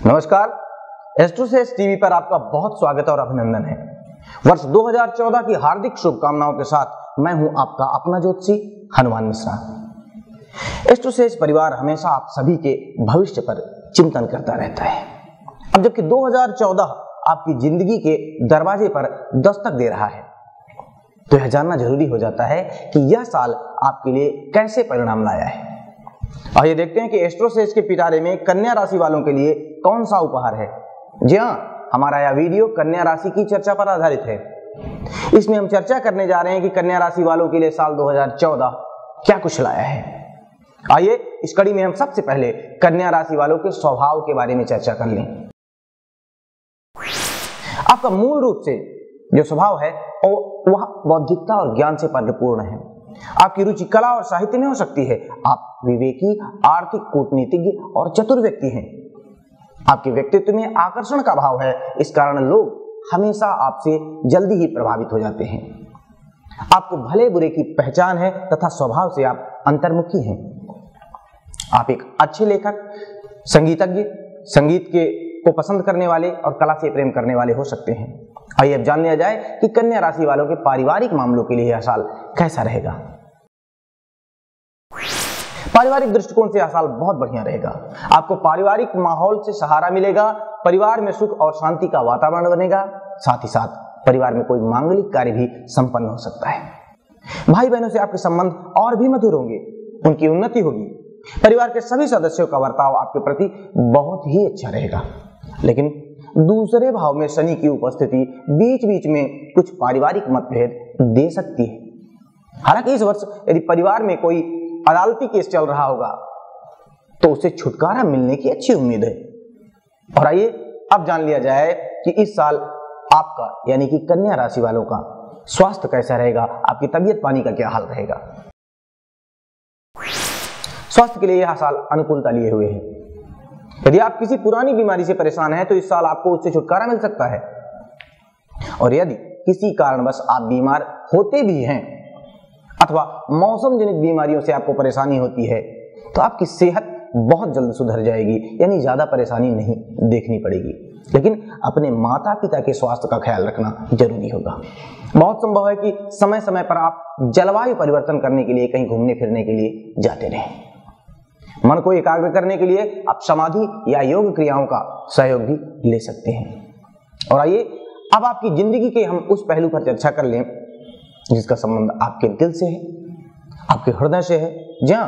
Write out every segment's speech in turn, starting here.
नमस्कार, एस्ट्रोसेज टीवी पर आपका बहुत स्वागत और अभिनंदन है। वर्ष 2014 की हार्दिक शुभकामनाओं के साथ मैं हूं आपका अपना ज्योतिषी हनुमान मिश्रा। एस्ट्रोसेज परिवार हमेशा आप सभी के भविष्य पर चिंतन करता रहता है। अब जबकि 2014 आपकी जिंदगी के दरवाजे पर दस्तक दे रहा है, तो यह जानना जरूरी हो जाता है कि यह साल आपके लिए कैसे परिणाम लाया है। आइए देखते हैं कि एस्ट्रोसेज के पिटारे में कन्या राशि वालों के लिए कौन सा उपहार है। जी हाँ, हमारा यह वीडियो कन्या राशि की चर्चा पर आधारित है। इसमें हम चर्चा करने जा रहे हैं कि कन्या राशि वालों के लिए साल 2014 क्या कुछ लाया है। आइए इस कड़ी में हम सबसे पहले कन्या राशि वालों के स्वभाव के बारे में चर्चा कर लें। आपका मूल रूप से जो स्वभाव है वह बौद्धिकता और ज्ञान से परिपूर्ण है। आपकी रुचि कला और साहित्य में हो सकती है। आप विवेकी, आर्थिक, कूटनीतिज्ञ और चतुर व्यक्ति हैं। आपके व्यक्तित्व में आकर्षण का भाव है, इस कारण लोग हमेशा आपसे जल्दी ही प्रभावित हो जाते हैं। आपको भले बुरे की पहचान है तथा स्वभाव से आप अंतर्मुखी हैं। आप एक अच्छे लेखक, संगीतज्ञ, संगीत को पसंद करने वाले और कला से प्रेम करने वाले हो सकते हैं। आइए अब जान लिया जाए कि कन्या राशि वालों के पारिवारिक मामलों के लिए यह साल कैसा रहेगा। पारिवारिक दृष्टिकोण से यह साल बहुत बढ़िया रहेगा। आपको पारिवारिक माहौल से सहारा मिलेगा। परिवार में सुख और शांति का वातावरण बनेगा। साथ ही साथ परिवार में कोई मांगलिक कार्य भी संपन्न हो सकता है। भाई बहनों से आपके संबंध और भी मधुर होंगे, उनकी उन्नति होगी। परिवार के सभी सदस्यों का बर्ताव आपके प्रति बहुत ही अच्छा रहेगा। लेकिन दूसरे भाव में शनि की उपस्थिति बीच बीच में कुछ पारिवारिक मतभेद दे सकती है। हालांकि इस वर्ष यदि परिवार में कोई अदालती केस चल रहा होगा तो उसे छुटकारा मिलने की अच्छी उम्मीद है। और आइए अब जान लिया जाए कि इस साल आपका यानी कि कन्या राशि वालों का स्वास्थ्य कैसा रहेगा, आपकी तबीयत पानी का क्या हाल रहेगा। स्वास्थ्य के लिए यह साल अनुकूलता लिए हुए है। यदि आप किसी पुरानी बीमारी से परेशान हैं तो इस साल आपको उससे छुटकारा मिल सकता है। और यदि किसी कारणवश आप बीमार होते भी हैं अथवा मौसम जनित बीमारियों से आपको परेशानी होती है तो आपकी सेहत बहुत जल्द सुधर जाएगी, यानी ज्यादा परेशानी नहीं देखनी पड़ेगी। लेकिन अपने माता पिता के स्वास्थ्य का ख्याल रखना जरूरी होगा। बहुत संभव है कि समय समय पर आप जलवायु परिवर्तन करने के लिए कहीं घूमने फिरने के लिए जाते रहें। मन को एकाग्र करने के लिए आप समाधि या योग क्रियाओं का सहयोग भी ले सकते हैं। और आइए अब आपकी जिंदगी के हम उस पहलू पर चर्चा कर लें जिसका संबंध आपके दिल से है, आपके हृदय से है। जहां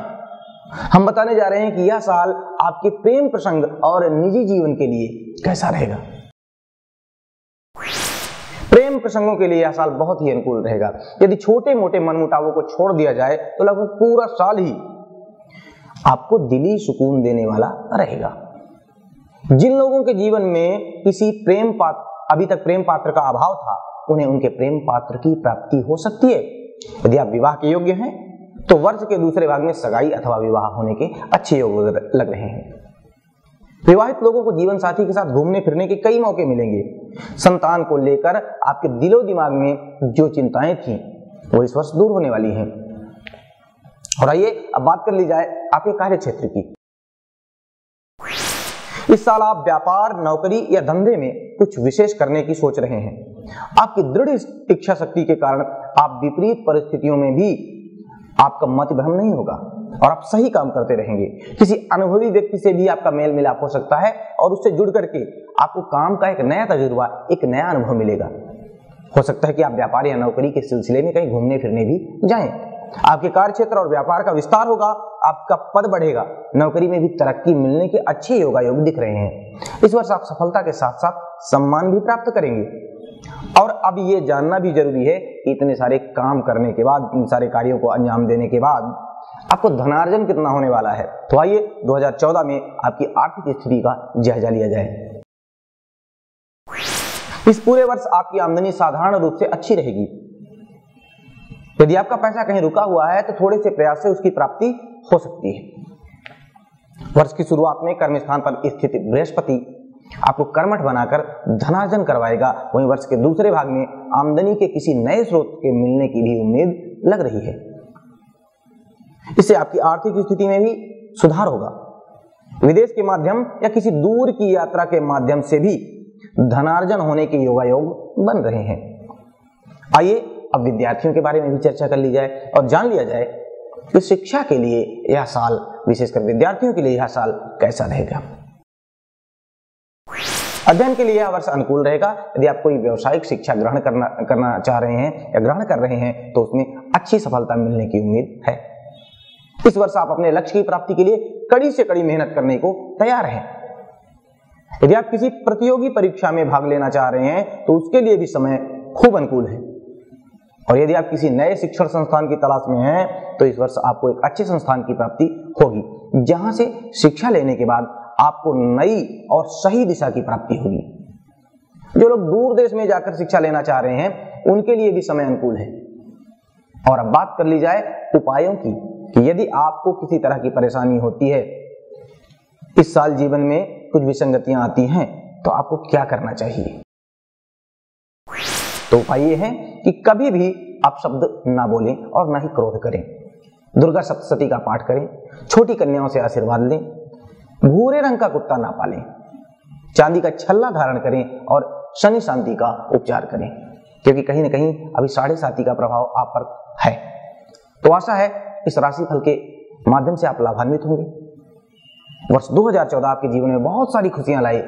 हम बताने जा रहे हैं कि यह साल आपके प्रेम प्रसंग और निजी जीवन के लिए कैसा रहेगा। प्रेम प्रसंगों के लिए यह साल बहुत ही अनुकूल रहेगा। यदि छोटे मोटे मनमुटावों को छोड़ दिया जाए तो लगभग पूरा साल ही आपको दिली सुकून देने वाला रहेगा। जिन लोगों के जीवन में किसी अभी तक प्रेम पात्र का अभाव था, उन्हें उनके प्रेम पात्र की प्राप्ति हो सकती है। यदि आप विवाह के योग्य हैं तो वर्ष के दूसरे भाग में सगाई अथवा विवाह होने के अच्छे योग लग रहे हैं। विवाहित लोगों को जीवन साथी के साथ घूमने फिरने के कई मौके मिलेंगे। संतान को लेकर आपके दिलो दिमाग में जो चिंताएं थी वो इस वर्ष दूर होने वाली हैं। और आइए अब बात कर ली जाए आपके कार्य क्षेत्र की। इस साल आप व्यापार, नौकरी या धंधे में कुछ विशेष करने की सोच रहे हैं। आपकी दृढ़ इच्छा शक्ति के कारण आप विपरीत परिस्थितियों में भी आपका मत भ्रम नहीं होगा और आप सही काम करते रहेंगे। किसी अनुभवी व्यक्ति से भी आपका मेल मिलाप हो सकता है और उससे जुड़ करके आपको काम का एक नया तजुर्बा, एक नया अनुभव मिलेगा। हो सकता है कि आप व्यापार या नौकरी के सिलसिले में कहीं घूमने फिरने भी जाएं। आपके कार्य क्षेत्र और व्यापार का विस्तार होगा, आपका पद बढ़ेगा, नौकरी में भी तरक्की मिलने के अच्छे योग दिख रहे हैं। इस वर्ष आप सफलता के साथ साथ सम्मान भी प्राप्त करेंगे। और अब ये जानना भी जरूरी है कि इतने सारे काम करने के बाद, इन सारे कार्यों को अंजाम देने के बाद आपको धनार्जन कितना होने वाला है। तो आइए 2014 में आपकी आर्थिक स्थिति का जायजा लिया जाए। इस पूरे वर्ष आपकी आमदनी साधारण रूप से अच्छी रहेगी। यदि आपका पैसा कहीं रुका हुआ है तो थोड़े से प्रयास से उसकी प्राप्ति हो सकती है। वर्ष की शुरुआत में कर्म स्थान पर स्थित बृहस्पति आपको कर्मठ बनाकर धनार्जन करवाएगा। वहीं वर्ष के दूसरे भाग में आमदनी के किसी नए स्रोत के मिलने की भी उम्मीद लग रही है। इससे आपकी आर्थिक स्थिति में भी सुधार होगा। विदेश के माध्यम या किसी दूर की यात्रा के माध्यम से भी धनार्जन होने के योगायोग बन रहे हैं। आइए अब विद्यार्थियों के बारे में भी चर्चा कर ली जाए और जान लिया जाए कि शिक्षा के लिए यह साल, विशेषकर विद्यार्थियों के लिए यह साल कैसा रहेगा। अध्ययन के लिए यह वर्ष अनुकूल रहेगा। यदि आप कोई व्यावसायिक शिक्षा ग्रहण करना चाह रहे हैं या ग्रहण कर रहे हैं तो उसमें अच्छी सफलता मिलने की उम्मीद है। इस वर्ष आप अपने लक्ष्य की प्राप्ति के लिए कड़ी से कड़ी मेहनत करने को तैयार हैं। यदि आप किसी प्रतियोगी परीक्षा में भाग लेना चाह रहे हैं तो उसके लिए भी समय खूब अनुकूल है। और यदि आप किसी नए शिक्षण संस्थान की तलाश में हैं तो इस वर्ष आपको एक अच्छे संस्थान की प्राप्ति होगी, जहां से शिक्षा लेने के बाद आपको नई और सही दिशा की प्राप्ति होगी। जो लोग दूर देश में जाकर शिक्षा लेना चाह रहे हैं उनके लिए भी समय अनुकूल है। और अब बात कर ली जाए उपायों की कि यदि आपको किसी तरह की परेशानी होती है, इस साल जीवन में कुछ विसंगतियां आती हैं, तो आपको क्या करना चाहिए। तो उपाय ये है कि कभी भी आप शब्द ना बोलें और ना ही क्रोध करें। दुर्गा सप्तशती का पाठ करें, छोटी कन्याओं से आशीर्वाद लें, भूरे रंग का कुत्ता ना पालें, चांदी का छल्ला धारण करें और शनि शांति का उपचार करें, क्योंकि कहीं ना कहीं अभी 7.5 का प्रभाव आप पर है। तो आशा है इस राशिफल के माध्यम से आप लाभान्वित होंगे। वर्ष 2014 आपके जीवन में बहुत सारी खुशियां लाए।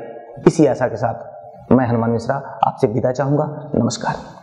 इसी आशा के साथ मैं हनुमान मिश्रा आपसे विदा चाहूंगा। नमस्कार।